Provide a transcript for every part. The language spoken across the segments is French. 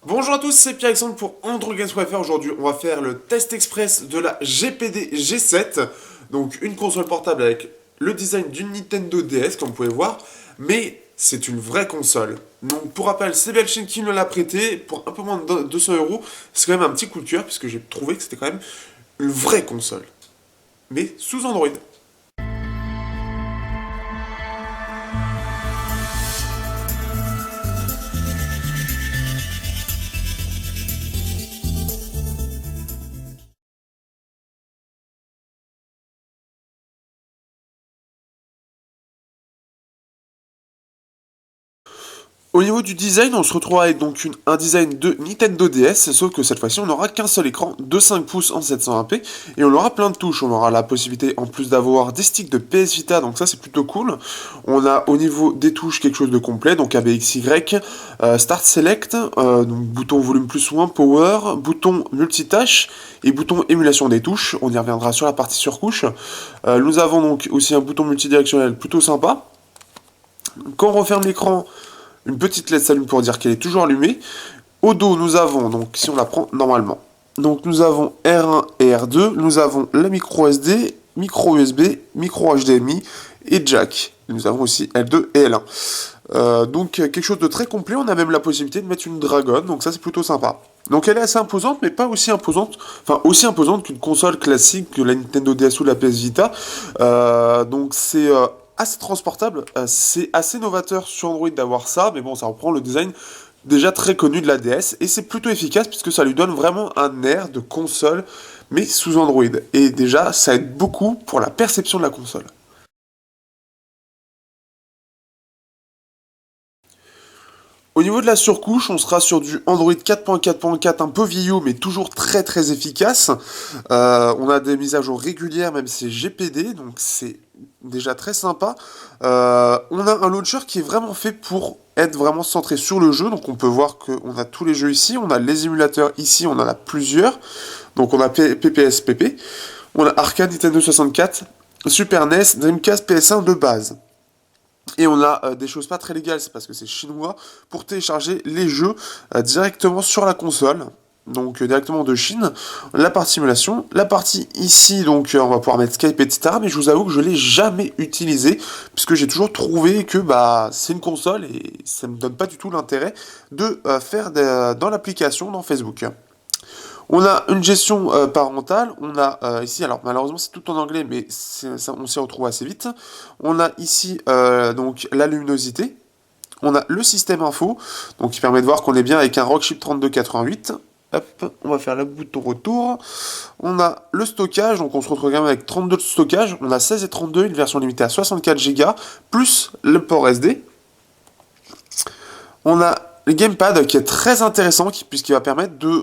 Bonjour à tous, c'est Pierre-Alexandre pour AndroGames.fr. Aujourd'hui, on va faire le test express de la GPD G7. Donc, une console portable avec le design d'une Nintendo DS, comme vous pouvez voir. Mais c'est une vraie console. Donc, pour rappel, c'est Belchine qui me l'a prêté pour un peu moins de 200 euros. C'est quand même un petit coup de cœur, puisque j'ai trouvé que c'était quand même une vraie console. Mais sous Android. Au niveau du design, on se retrouve avec donc un design de Nintendo DS, sauf que cette fois-ci, on n'aura qu'un seul écran de 5 pouces en 720p, et on aura plein de touches. On aura la possibilité, en plus d'avoir des sticks de PS Vita, donc ça c'est plutôt cool. On a au niveau des touches quelque chose de complet, donc ABXY, Start Select, donc bouton volume plus ou moins, Power, bouton multitâche, et bouton émulation des touches. On y reviendra sur la partie surcouche. Nous avons donc aussi un bouton multidirectionnel plutôt sympa. Quand on referme l'écran, une petite LED s'allume pour dire qu'elle est toujours allumée. Au dos, nous avons, donc si on la prend normalement, donc nous avons R1 et R2, nous avons la micro SD, micro USB, micro HDMI et jack. Nous avons aussi L2 et L1. Donc quelque chose de très complet, on a même la possibilité de mettre une Dragon, donc ça c'est plutôt sympa. Donc elle est assez imposante, mais pas aussi imposante, enfin aussi imposante qu'une console classique, que la Nintendo DS ou la PS Vita. Donc c'est assez transportable, c'est assez novateur sur Android d'avoir ça, mais bon ça reprend le design déjà très connu de la DS, et c'est plutôt efficace puisque ça lui donne vraiment un air de console, mais sous Android. Et déjà ça aide beaucoup pour la perception de la console. Au niveau de la surcouche, on sera sur du Android 4.4.4 un peu vieillot, mais toujours très très efficace. On a des mises à jour régulières, même si c'est GPD, donc c'est déjà très sympa. On a un launcher qui est vraiment fait pour être vraiment centré sur le jeu, donc on peut voir qu'on a tous les jeux ici, on a les émulateurs ici, on en a plusieurs. Donc on a PPS PP, on a Arcade, Nintendo 64, Super NES, Dreamcast, PS1 de base. Et on a des choses pas très légales, c'est parce que c'est chinois, pour télécharger les jeux directement sur la console. Donc directement de Chine, la partie simulation, la partie ici, donc on va pouvoir mettre Skype, etc. Mais je vous avoue que je l'ai jamais utilisé, puisque j'ai toujours trouvé que bah c'est une console et ça me donne pas du tout l'intérêt de faire dans l'application, dans Facebook. On a une gestion parentale, on a ici, alors malheureusement c'est tout en anglais, mais ça, on s'y retrouve assez vite. On a ici donc la luminosité, on a le système info, donc qui permet de voir qu'on est bien avec un Rockchip 3288. Hop, on va faire le bouton retour. On a le stockage, donc on se retrouve quand même avec 32 de stockage. On a 16 et 32, une version limitée à 64 Go, plus le port SD. On a le gamepad qui est très intéressant puisqu'il va permettre de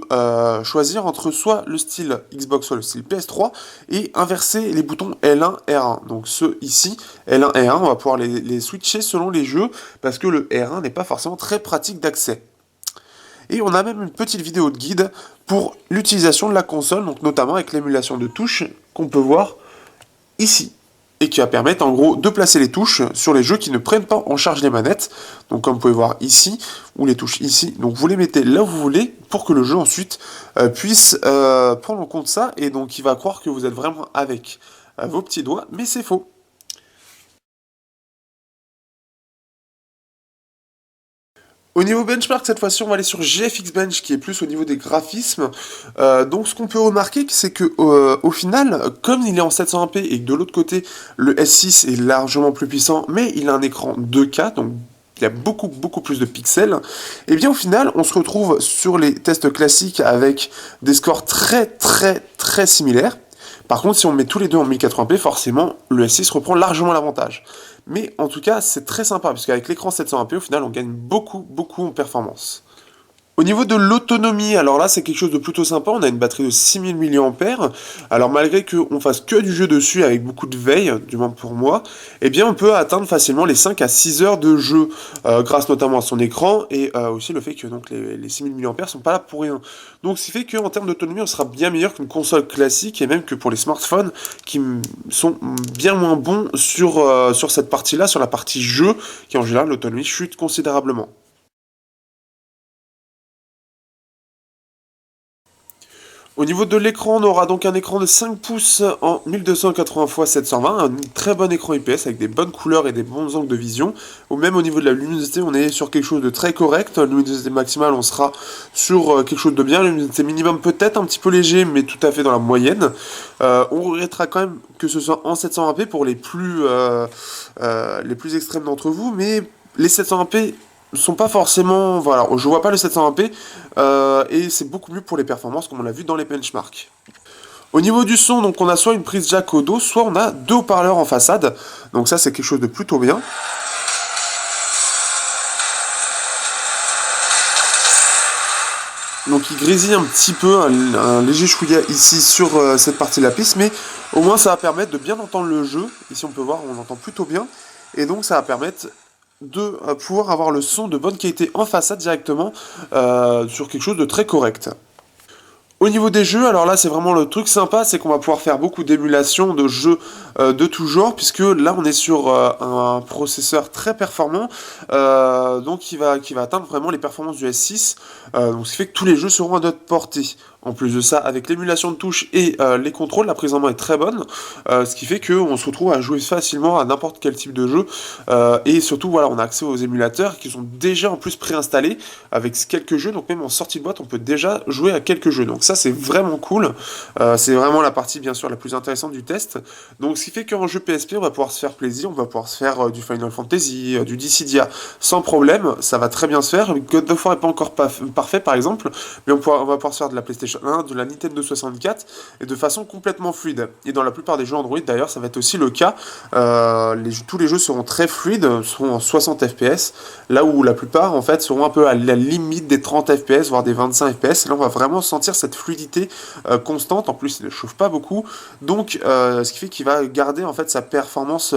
choisir entre soit le style Xbox soit le style PS3 et inverser les boutons L1 R1. Donc ceux ici, L1 R1, on va pouvoir les switcher selon les jeux parce que le R1 n'est pas forcément très pratique d'accès. Et on a même une petite vidéo de guide pour l'utilisation de la console, donc notamment avec l'émulation de touches qu'on peut voir ici et qui va permettre en gros de placer les touches sur les jeux qui ne prennent pas en charge les manettes. Donc comme vous pouvez voir ici, ou les touches ici, donc vous les mettez là où vous voulez pour que le jeu ensuite puisse prendre en compte ça, et donc il va croire que vous êtes vraiment avec vos petits doigts, mais c'est faux. Au niveau benchmark, cette fois-ci, on va aller sur GFX Bench, qui est plus au niveau des graphismes. Donc, ce qu'on peut remarquer, c'est que au final, comme il est en 720p et que de l'autre côté, le S6 est largement plus puissant, mais il a un écran 2K, donc il y a beaucoup, beaucoup plus de pixels, et bien au final, on se retrouve sur les tests classiques avec des scores très, très, très similaires. Par contre, si on met tous les deux en 1080p, forcément, le S6 reprend largement l'avantage. Mais en tout cas, c'est très sympa, parce qu'avec l'écran 720p, au final, on gagne beaucoup, beaucoup en performance. Au niveau de l'autonomie, alors là c'est quelque chose de plutôt sympa, on a une batterie de 6000 mAh, alors malgré qu'on fasse que du jeu dessus avec beaucoup de veille, du moins pour moi, eh bien on peut atteindre facilement les 5 à 6 heures de jeu, grâce notamment à son écran, et aussi le fait que donc, les 6000 mAh sont pas là pour rien. Donc ce qui fait qu'en termes d'autonomie on sera bien meilleur qu'une console classique, et même que pour les smartphones qui sont bien moins bons sur cette partie-là, sur la partie jeu, qui en général l'autonomie chute considérablement. Au niveau de l'écran, on aura donc un écran de 5 pouces en 1280 x 720, un très bon écran IPS avec des bonnes couleurs et des bons angles de vision. Ou même au niveau de la luminosité, on est sur quelque chose de très correct. La luminosité maximale, on sera sur quelque chose de bien. La luminosité minimum peut-être un petit peu léger, mais tout à fait dans la moyenne. On regrettera quand même que ce soit en 720p pour les plus extrêmes d'entre vous, mais les 720p sont pas forcément... Voilà, je vois pas le 720p, et c'est beaucoup mieux pour les performances, comme on l'a vu dans les benchmarks. Au niveau du son, donc on a soit une prise jack au dos, soit on a deux haut-parleurs en façade. Donc ça, c'est quelque chose de plutôt bien. Donc il grésille un petit peu, un léger chouïa ici sur cette partie de la piste, mais au moins ça va permettre de bien entendre le jeu. Ici on peut voir, on entend plutôt bien. Et donc ça va permettre de pouvoir avoir le son de bonne qualité en façade directement sur quelque chose de très correct. Au niveau des jeux, alors là c'est vraiment le truc sympa, c'est qu'on va pouvoir faire beaucoup d'émulation de jeux de tout genre, puisque là on est sur un processeur très performant, donc qui va atteindre vraiment les performances du S6, donc ce qui fait que tous les jeux seront à notre portée. En plus de ça, avec l'émulation de touches et les contrôles, la prise en main est très bonne, ce qui fait qu'on se retrouve à jouer facilement à n'importe quel type de jeu, et surtout voilà, on a accès aux émulateurs qui sont déjà en plus préinstallés avec quelques jeux, donc même en sortie de boîte on peut déjà jouer à quelques jeux, donc ça c'est vraiment cool, c'est vraiment la partie bien sûr la plus intéressante du test, donc ce qui fait qu'en jeu PSP on va pouvoir se faire plaisir, on va pouvoir se faire du Final Fantasy, du Dissidia sans problème, ça va très bien se faire. God of War n'est pas encore parfait par exemple, mais on va pouvoir se faire de la PlayStation 1, de la Nintendo 64, et de façon complètement fluide. Et dans la plupart des jeux Android, d'ailleurs, ça va être aussi le cas. Tous les jeux seront très fluides, seront en 60 FPS, là où la plupart, en fait, seront un peu à la limite des 30 FPS, voire des 25 FPS. Et là, on va vraiment sentir cette fluidité constante. En plus, il ne chauffe pas beaucoup, donc ce qui fait qu'il va garder en fait sa performance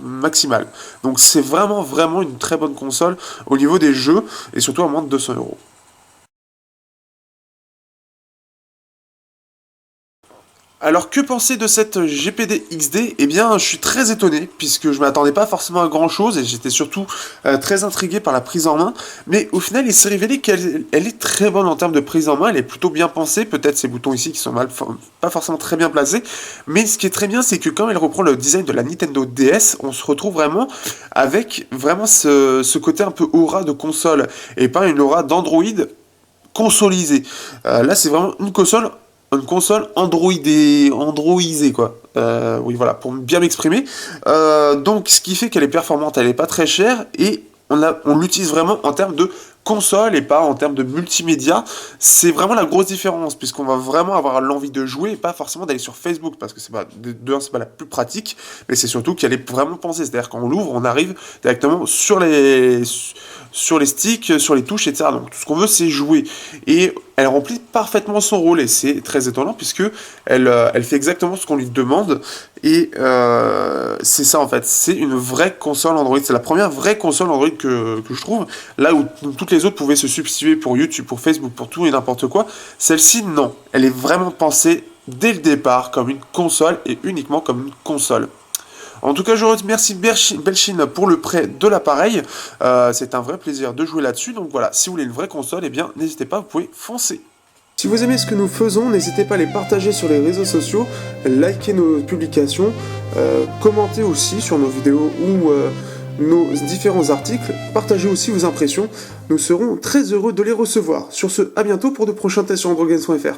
maximale. Donc, c'est vraiment une très bonne console au niveau des jeux, et surtout à moins de 200 €. Alors que penser de cette GPD XD? Eh bien, je suis très étonné, puisque je m'attendais pas forcément à grand chose, et j'étais surtout très intrigué par la prise en main, mais au final il s'est révélé qu'elle est très bonne en termes de prise en main, elle est plutôt bien pensée, peut-être ces boutons ici qui sont pas forcément très bien placés, mais ce qui est très bien c'est que quand elle reprend le design de la Nintendo DS, on se retrouve vraiment avec vraiment ce côté un peu aura de console, et pas une aura d'Android consolisée. Là c'est vraiment une console androidisée, quoi. Oui, voilà, pour bien m'exprimer. Donc, ce qui fait qu'elle est performante, elle n'est pas très chère, et on l'utilise vraiment en termes de console et pas en termes de multimédia. C'est vraiment la grosse différence, puisqu'on va vraiment avoir l'envie de jouer et pas forcément d'aller sur Facebook, parce que c'est pas la plus pratique, mais c'est surtout qu'elle est vraiment pensée. C'est-à-dire quand on l'ouvre, on arrive directement sur les sticks, sur les touches, etc. Donc tout ce qu'on veut, c'est jouer. Et elle remplit parfaitement son rôle, et c'est très étonnant, puisque elle fait exactement ce qu'on lui demande. Et c'est ça en fait, c'est une vraie console Android. C'est la première vraie console Android que je trouve. Là où toutes les autres pouvaient se substituer pour YouTube, pour Facebook, pour tout et n'importe quoi, celle-ci non. Elle est vraiment pensée dès le départ comme une console, et uniquement comme une console. En tout cas, je remercie Belchine pour le prêt de l'appareil. C'est un vrai plaisir de jouer là-dessus. Donc voilà, si vous voulez une vraie console, eh bien n'hésitez pas, vous pouvez foncer. Si vous aimez ce que nous faisons, n'hésitez pas à les partager sur les réseaux sociaux, liker nos publications, commenter aussi sur nos vidéos ou nos différents articles, partagez aussi vos impressions, nous serons très heureux de les recevoir. Sur ce, à bientôt pour de prochains tests sur AndroGames.fr.